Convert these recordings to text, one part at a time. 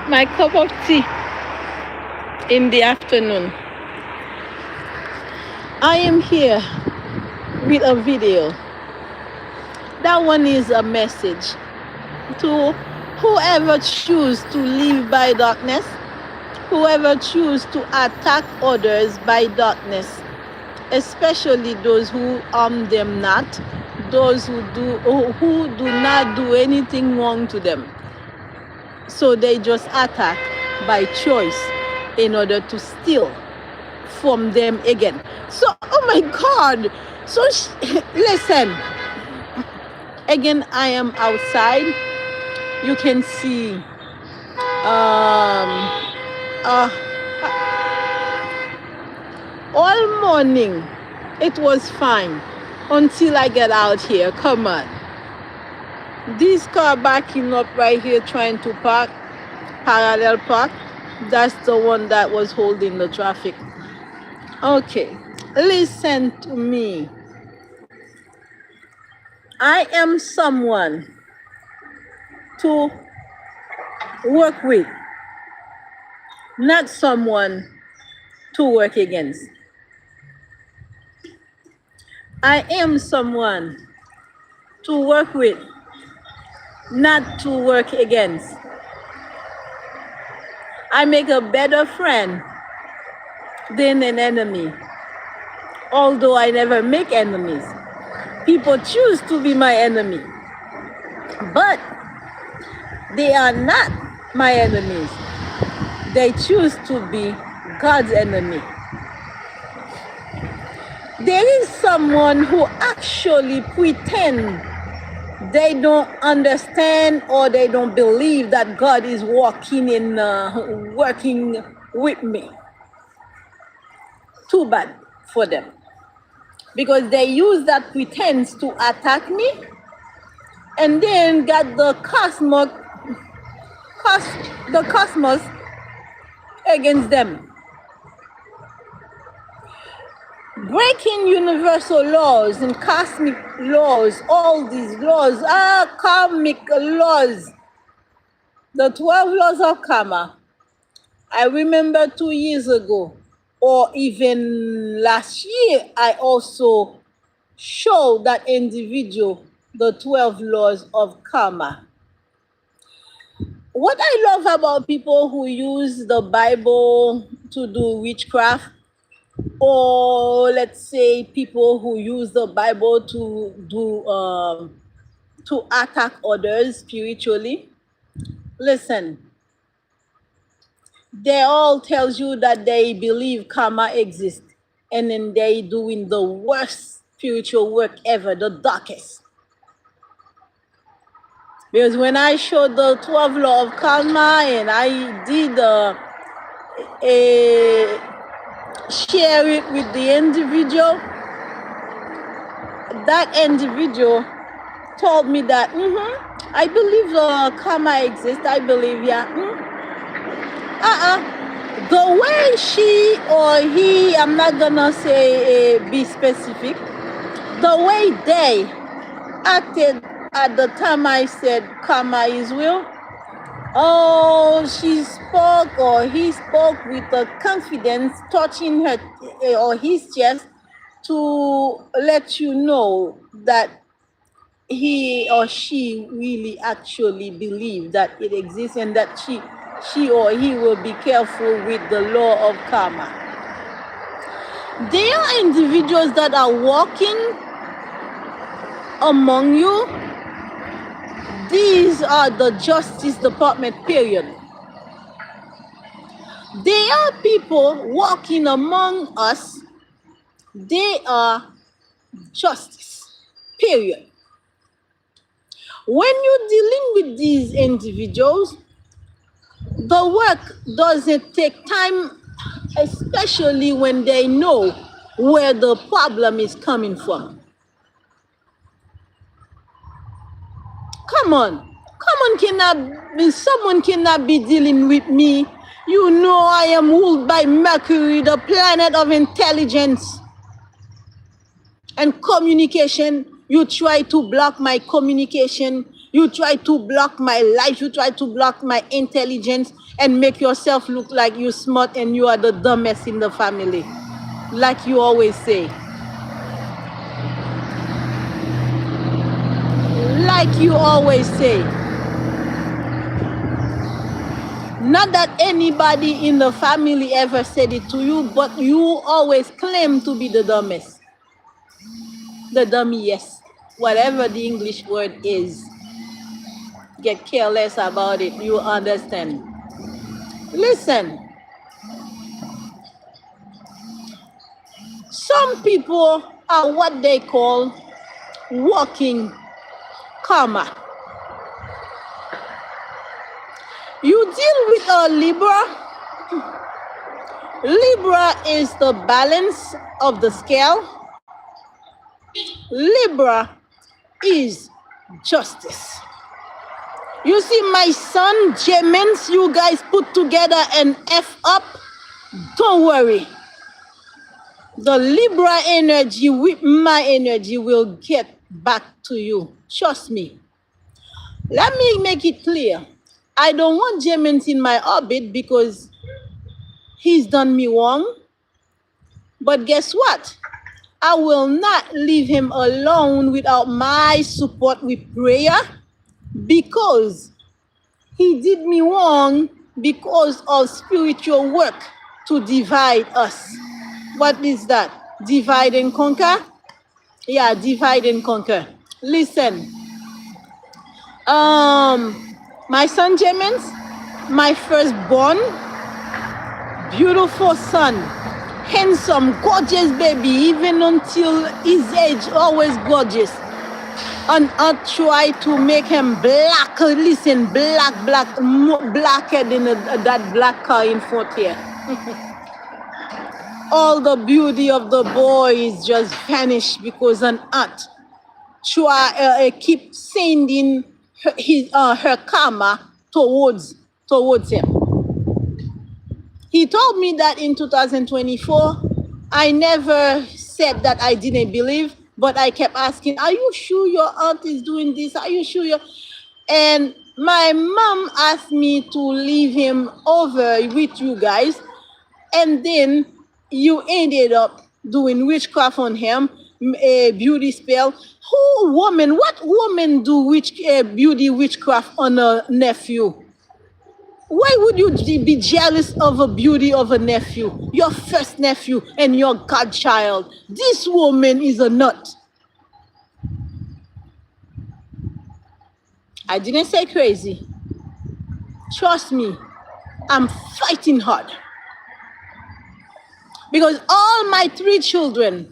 my cup of tea in the afternoon. I am here with a video. That one is a message to whoever choose to live by darkness, whoever choose to attack others by darkness, especially those who harm them not, those who do not do anything wrong to them. So they just attack by choice in order to steal from them again. So, oh my God. So, listen. Again, I am outside. You can see all morning it was fine until I get out here. Come on. This car backing up right here trying to park, parallel park, that's the one that was holding the traffic. Okay, listen to me. I am someone to work with, not someone to work against. I am someone to work with, not to work against. I make a better friend than an enemy, although I never make enemies. People choose to be my enemy, but they are not my enemies. They choose to be God's enemy. There is someone who actually pretend they don't understand or they don't believe that God is working with me. Too bad for them. Because they use that pretense to attack me and then got the cosmos against them. Breaking universal laws and cosmic laws, all these laws are karmic laws. The 12 laws of karma. I remember 2 years ago, or even last year, I also showed that individual the 12 laws of karma. What I love about people who use the Bible to do witchcraft, or let's say people who use the Bible to attack others spiritually, listen, they all tells you that they believe karma exists, and then they doing the worst spiritual work ever, the darkest. Because when I showed the 12 law of karma and I did share it with the individual, that individual told me that, I believe karma exists, I believe, yeah. The way she or he, I'm not gonna say be specific, the way they acted at the time I said karma is real, oh, she spoke or he spoke with a confidence, touching her or his chest to let you know that he or she really actually believe that it exists and that she or he will be careful with the law of karma. There are individuals that are walking among you. These are the Justice Department, period. There are people walking among us. They are justice, period. When you're dealing with these individuals, the work doesn't take time, especially when they know where the problem is coming from. Come on, someone cannot be dealing with me. You know I am ruled by Mercury, the planet of intelligence and communication. You try to block my communication. You try to block my life. You try to block my intelligence and make yourself look like you're smart and you are the dumbest in the family. Like you always say. Like you always say. Not that anybody in the family ever said it to you, but you always claim to be the dumbest. The dummy, yes. Whatever the English word is. Get careless about it. You understand. Listen. Some people are what they call walking karma. You deal with a Libra. Libra is the balance of the scale. Libra is justice. You see, my son, Gemens, you guys put together and F up. Don't worry. The Libra energy with my energy will get back to you. Trust me. Let me make it clear. I don't want Gemens in my orbit because he's done me wrong. But guess what? I will not leave him alone without my support with prayer, because he did me wrong because of spiritual work to divide us. What is that? Divide and conquer? Yeah, divide and conquer. Listen. My son Gemens, my firstborn, beautiful son, handsome, gorgeous baby, even until his age, always gorgeous. And I try to make him black. Listen, blacker than that black car in front here. All the beauty of the boy is just vanished because an aunt keep sending her karma towards him. He told me that in 2024. I never said that I didn't believe, but I kept asking, are you sure your aunt is doing this? Are you sure you're... And my mom asked me to leave him over with you guys. And then you ended up doing witchcraft on him, a beauty spell. What woman do beauty witchcraft on a nephew? Why would you be jealous of the beauty of a nephew, your first nephew and your godchild? This woman is a nut. I didn't say crazy. Trust me, I'm fighting hard. Because all my 3 children,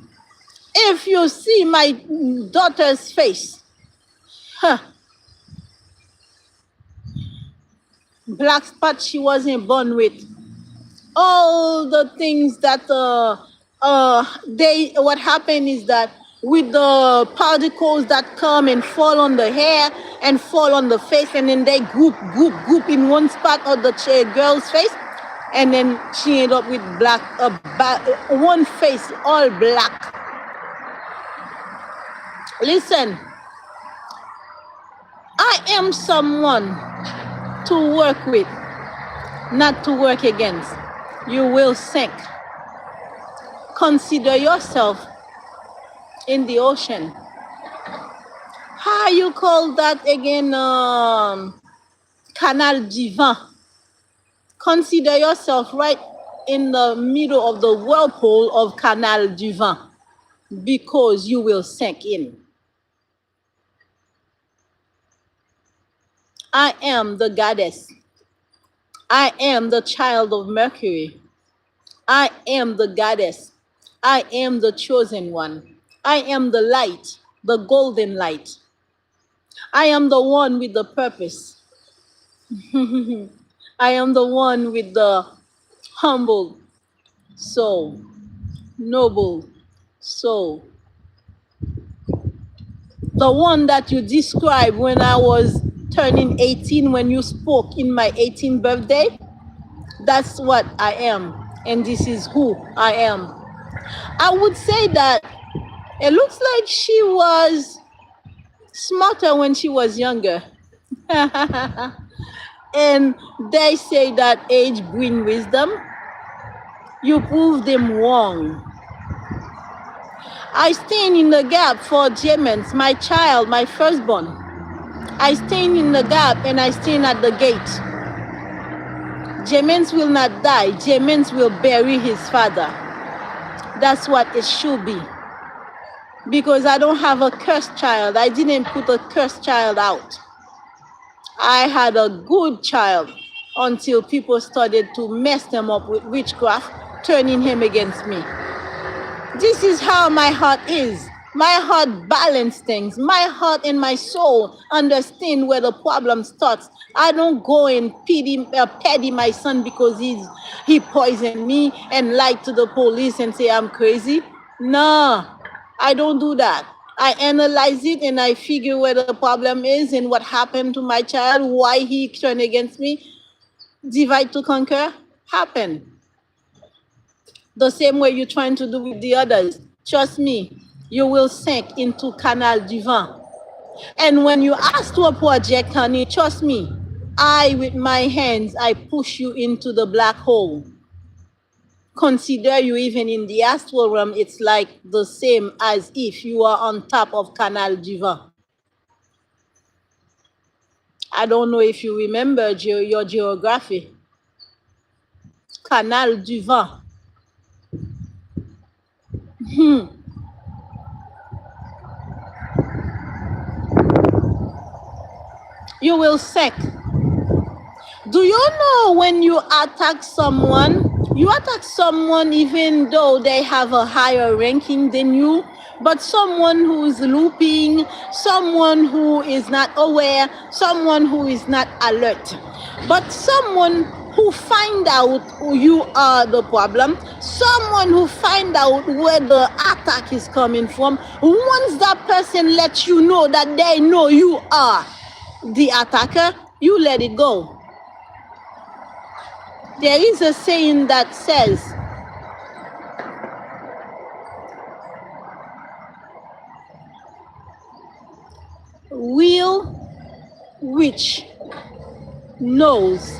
if you see my daughter's face, black spot she wasn't born with, all the things that what happened is that with the particles that come and fall on the hair and fall on the face, and then they group in one spot of the girl's face, and then she ended up with black, one face all black. Listen, I am someone to work with, not to work against. You will sink. Consider yourself in the ocean. How you call that again? Canal du Vent. Consider yourself right in the middle of the whirlpool of Canal du Vent, because you will sink in. I am the goddess. I am the child of Mercury. I am the goddess. I am the chosen one. I am the light, the golden light. I am the one with the purpose. I am the one with the humble soul, noble soul. The one that you described when I was turning 18, when you spoke in my 18th birthday. That's what I am, and this is who I am. I would say that it looks like she was smarter when she was younger. And they say that age brings wisdom. You prove them wrong. I stand in the gap for James, my child, my firstborn. I stand in the gap and I stand at the gate. James will not die. James will bury his father. That's what it should be. Because I don't have a cursed child. I didn't put a cursed child out. I had a good child until people started to mess them up with witchcraft, turning him against me. This is how my heart is. My heart balances things. My heart and my soul understand where the problem starts. I don't go and pity my son because he poisoned me and lied to the police and say I'm crazy. No, I don't do that. I analyze it and I figure where the problem is and what happened to my child, why he turned against me. Divide to conquer happened. The same way you're trying to do with the others. Trust me, you will sink into Canal du Vent. And when you ask to a project, honey, trust me, with my hands, I push you into the black hole. Consider you even in the astral realm, it's like the same as if you are on top of Canal du Vent. I don't know if you remember your geography. Canal du Vent. You will sink. Do you know when you attack someone even though they have a higher ranking than you, but someone who is looping, someone who is not aware, someone who is not alert, but someone who find out you are the problem, someone who find out where the attack is coming from, once that person lets you know that they know you are the attacker, you let it go. There is a saying that says, real witch knows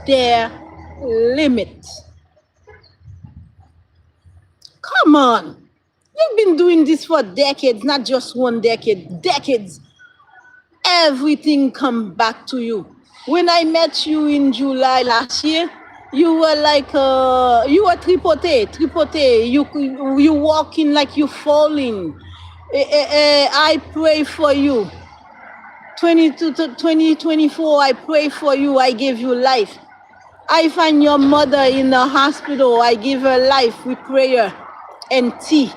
their limit. Come on. You've been doing this for decades, not just one decade, decades. Everything comes back to you. When I met you in July last year, you were like, you were tripote. You walking like you're falling. I pray for you. 2024, I pray for you. I give you life. I find your mother in the hospital. I give her life with prayer and tea.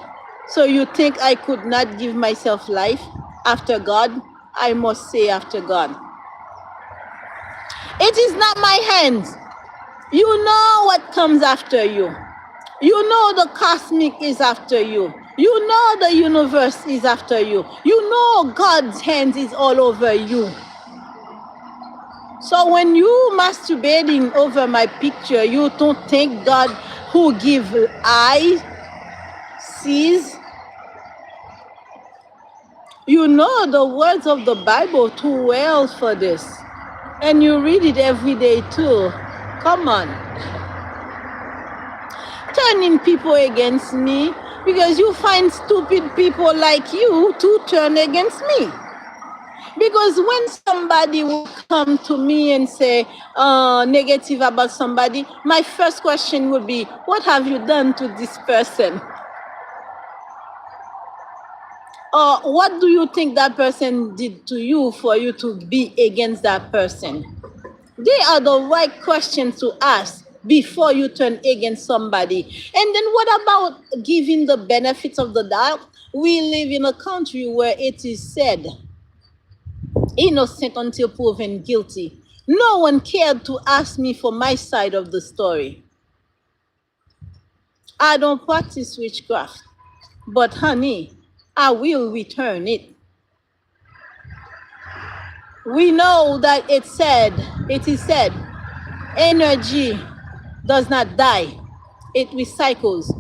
So you think I could not give myself life after God? I must say after God. It is not my hands. You know what comes after you. You know the cosmic is after you. You know the universe is after you. You know God's hands is all over you. So when you masturbating over my picture, you don't think God who give eyes sees. You know the words of the Bible too well for this. And you read it every day too. Come on. Turning people against me because you find stupid people like you to turn against me. Because when somebody will come to me and say negative about somebody, my first question would be, what have you done to this person? What do you think that person did to you for you to be against that person? They are the right questions to ask before you turn against somebody. And then what about giving the benefits of the doubt? We live in a country where it is said, innocent until proven guilty. No one cared to ask me for my side of the story. I don't practice witchcraft, but honey, I will return it. We know that it is said, energy does not die, it recycles.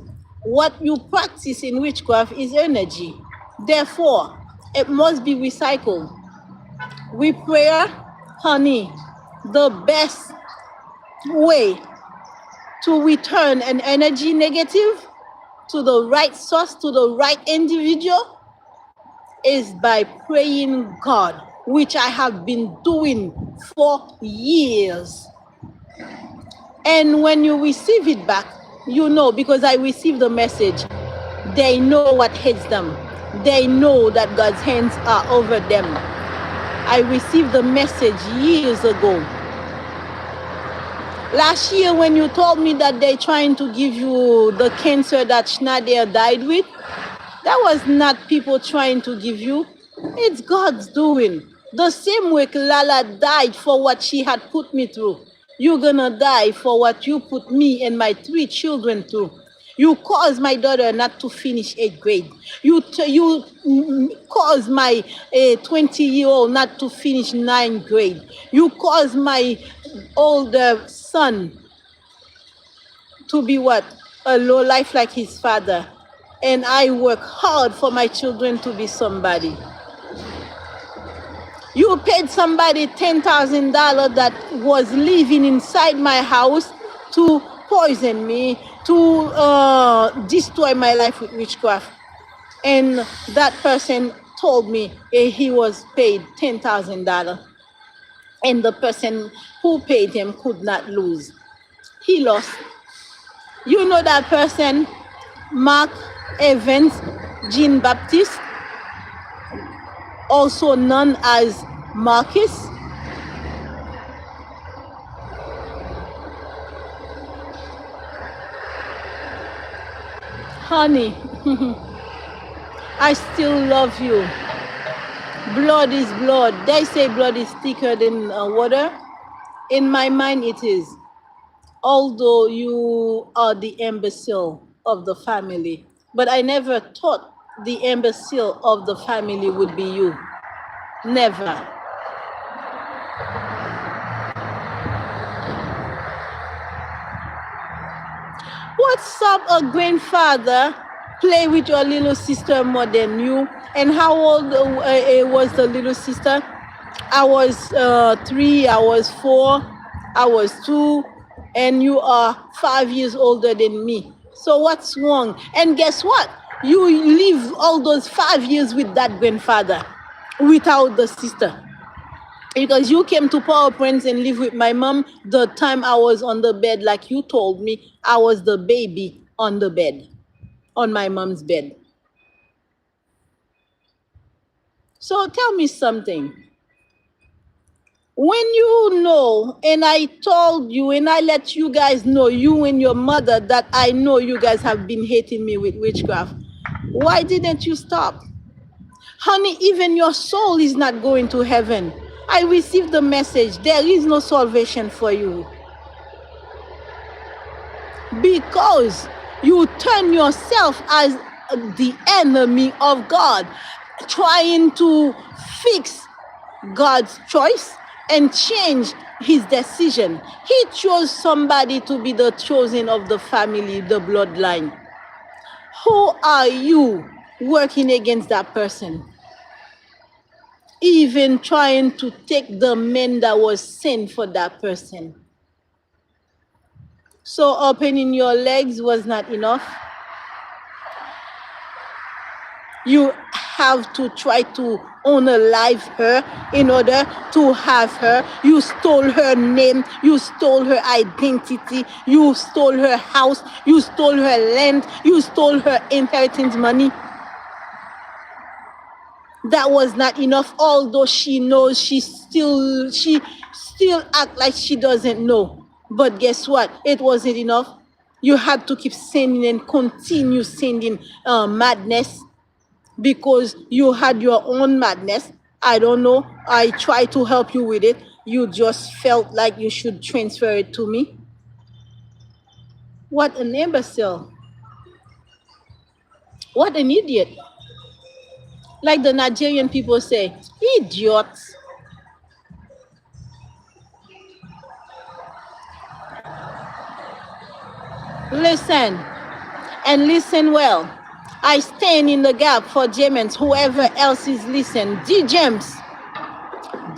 What you practice in witchcraft is energy. Therefore, It must be recycled. We pray, honey, the best way to return an energy negative to the right source, to the right individual, is by praying God, which I have been doing for years. And when you receive it back, you know, because I received the message, they know what hits them. They know that God's hands are over them. I received the message years ago. Last year, when you told me that they're trying to give you the cancer that Schneider died with, that was not people trying to give you. It's God's doing. The same way Lala died for what she had put me through. You're gonna die for what you put me and my 3 children through. You caused my daughter not to finish 8th grade. You caused my 20-year-old not to finish 9th grade. You caused my older son to be what? A low life like his father. And I work hard for my children to be somebody. You paid somebody $10,000 that was living inside my house to poison me, to destroy my life with witchcraft. And that person told me he was paid $10,000. And the person who paid him could not lose. He lost. You know that person, Mark Evans Jean Baptiste, also known as Marcus. Honey, I still love you. Blood is blood. They say blood is thicker than water. In my mind, it is. Although you are the imbecile of the family. But I never thought the imbecile of the family would be you. Never. What's up, a grandfather play with your little sister more than you? And how old was the little sister? I was 3, I was 4, I was 2, and you are 5 years older than me. So what's wrong? And guess what? You live all those 5 years with that grandfather without the sister. Because you came to Power Prince and live with my mom the time I was on the bed, like you told me, I was the baby on the bed, on my mom's bed. So tell me something. When you know, and I told you, and I let you guys know, you and your mother, that I know you guys have been hating me with witchcraft, why didn't you stop? Honey, even your soul is not going to heaven. I received the message. There is no salvation for you. Because you turn yourself as the enemy of God, trying to fix God's choice and change his decision. He chose somebody to be the chosen of the family, the bloodline. Who are you working against that person? Even trying to take the man that was sent for that person. So opening your legs was not enough. You have to try to unalive her in order to have her. You stole her name, you stole her identity, you stole her house, you stole her land, you stole her inheritance money. That was not enough. Although she knows, she still act like she doesn't know. But guess what? It wasn't enough. You had to keep sending and continue sending madness, because you had your own madness. I don't know. I tried to help you with it. You just felt like you should transfer it to me. What an imbecile. What an idiot. Like the Nigerian people say, idiots. Listen, and listen well. I stand in the gap for James, whoever else is listening. D. James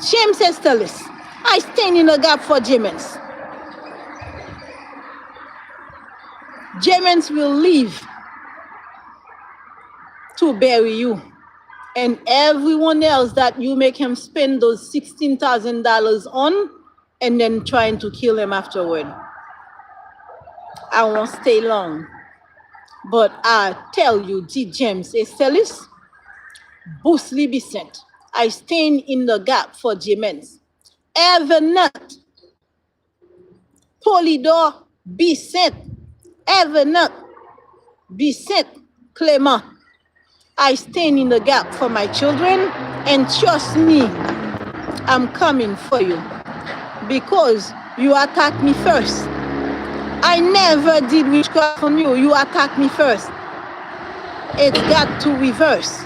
Estelis. I stand in the gap for James. James will live to bury you. And everyone else that you make him spend those $16,000 on and then trying to kill him afterward. I won't stay long. But I tell you, D. James Estelis, Boosly Bissett, I stand in the gap for James. Everett, Polydor Bissett, Everett Bissett, Clement. I stand in the gap for my children, and trust me, I'm coming for you because you attacked me first. I never did witchcraft on you. You attacked me first. It's got to reverse.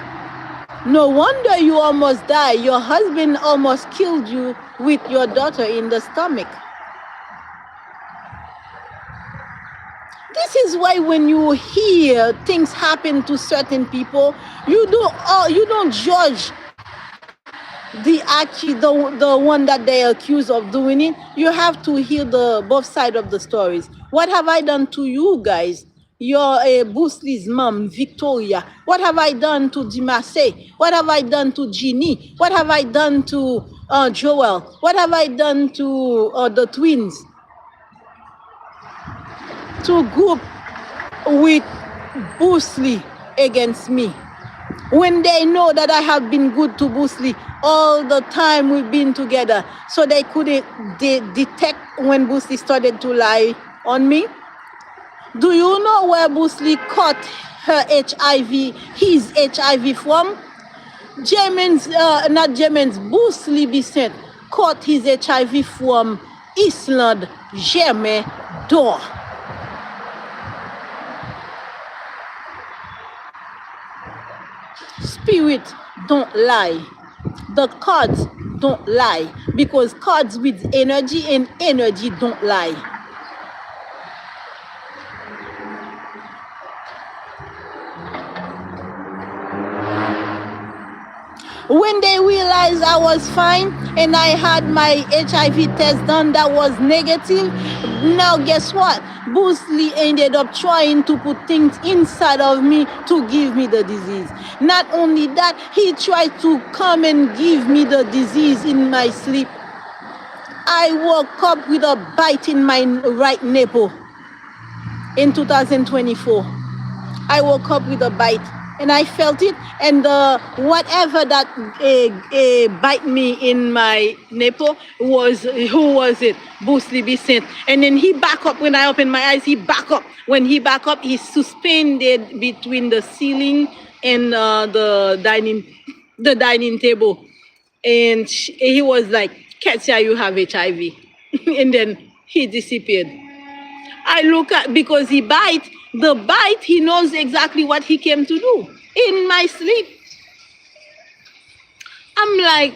No wonder you almost died. Your husband almost killed you with your daughter in the stomach. This is why when you hear things happen to certain people, you don't judge the one that they accuse of doing it. You have to hear the both sides of the stories. What have I done to you guys? You're Boosly's mom, Victoria. What have I done to Dimasse? What have I done to Jeannie? What have I done to Joel? What have I done to the twins? To group with Boosly against me, when they know that I have been good to Boosly all the time we've been together, so they couldn't detect when Boosly started to lie on me. Do you know where Boosly caught his HIV from? Boosly Bissett caught his HIV from Island, Germain d'Or. Spirit don't lie. The cards don't lie, because cards with energy, and energy don't lie. When they realized I was fine and I had my HIV test done that was negative, now guess what? Boosly ended up trying to put things inside of me to give me the disease. Not only that, he tried to come and give me the disease in my sleep. I woke up with a bite in my right nipple in 2024. I woke up with a bite and I felt it, and whatever that bite me in my nipple was, who was it? Boosly Bissett. And then he back up when I opened my eyes, he back up. When he back up, he's suspended between the ceiling and the dining table. And he was like, Katia, you have HIV. And then he disappeared. I look at, because he bite, the bite, he knows exactly what he came to do. In my sleep, I'm like,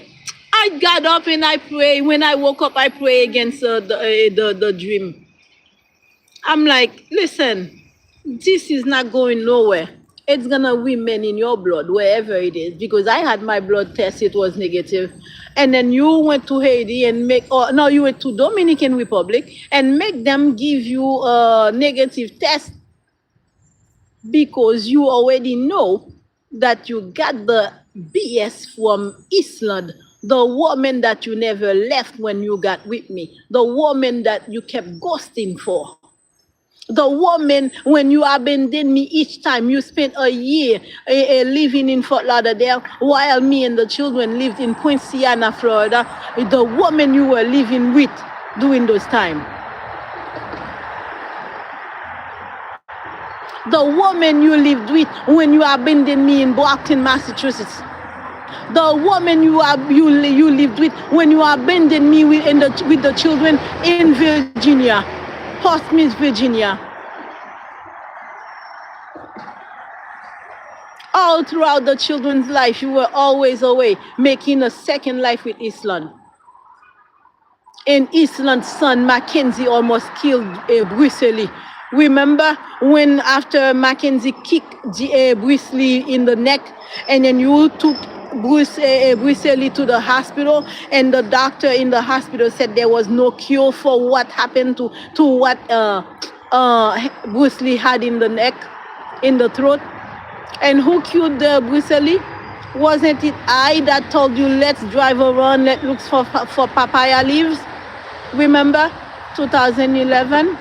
I got up and I pray. When I woke up, I pray against the dream. I'm like, listen, this is not going nowhere. It's gonna remain in your blood, wherever it is, because I had my blood test, it was negative. And then you went to Haiti and you went to Dominican Republic and make them give you a negative test, because you already know that you got the BS from Island, the woman that you never left when you got with me, the woman that you kept ghosting for, the woman when you abandoned me each time. You spent a year living in Fort Lauderdale while me and the children lived in Point Sienna, Florida. The woman you were living with during those times. The woman you lived with when you abandoned me in Brockton, Massachusetts. The woman you lived with when you abandoned me with the children in Virginia, Portsmouth, Virginia. All throughout the children's life, you were always away, making a second life with Island. And Island's son, Mackenzie, almost killed Bruce Lee. Remember when after Mackenzie kicked Bruce Lee in the neck, and then you took Bruce Lee to the hospital, and the doctor in the hospital said there was no cure for what happened to what Bruce Lee had in the neck, in the throat. And who killed Bruce Lee? Wasn't it I that told you let's drive around, let's look for papaya leaves? Remember 2011?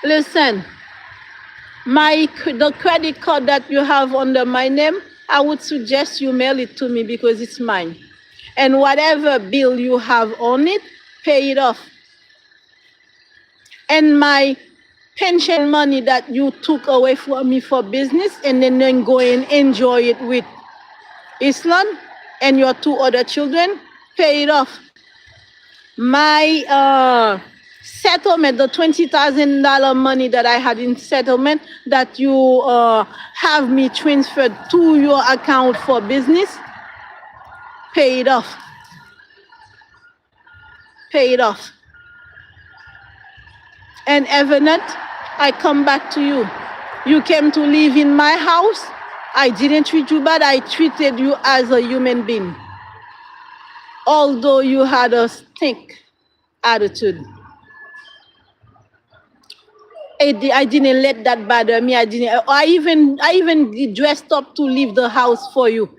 Listen, the credit card that you have under my name, I would suggest you mail it to me because it's mine. And whatever bill you have on it, pay it off. And my pension money that you took away from me for business, and then go and enjoy it with Islam and your 2 other children, pay it off. My settlement, the $20,000 money that I had in settlement that you have me transferred to your account for business, pay it off. Pay it off. And Evernet, I come back to you. You came to live in my house. I didn't treat you bad. I treated you as a human being. Although you had a stink attitude. I didn't let that bother me. I even dressed up to leave the house for you.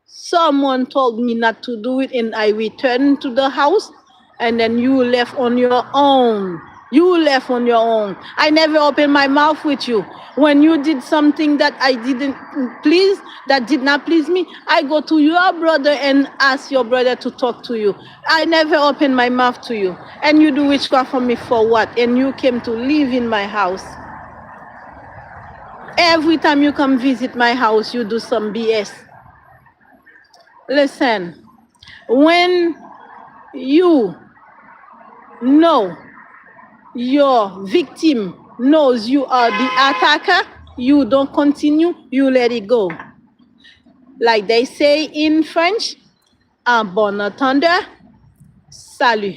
Someone told me not to do it, and I returned to the house, and then you left on your own. You left on your own. I never opened my mouth with you. When you did something that I didn't please, that did not please me, I go to your brother and ask your brother to talk to you. I never opened my mouth to you. And you do witchcraft for me for what? And you came to live in my house. Every time you come visit my house, you do some BS. Listen, when you know your victim knows you are the attacker, you don't continue, you let it go. Like they say in French, un bon entendeur, salut.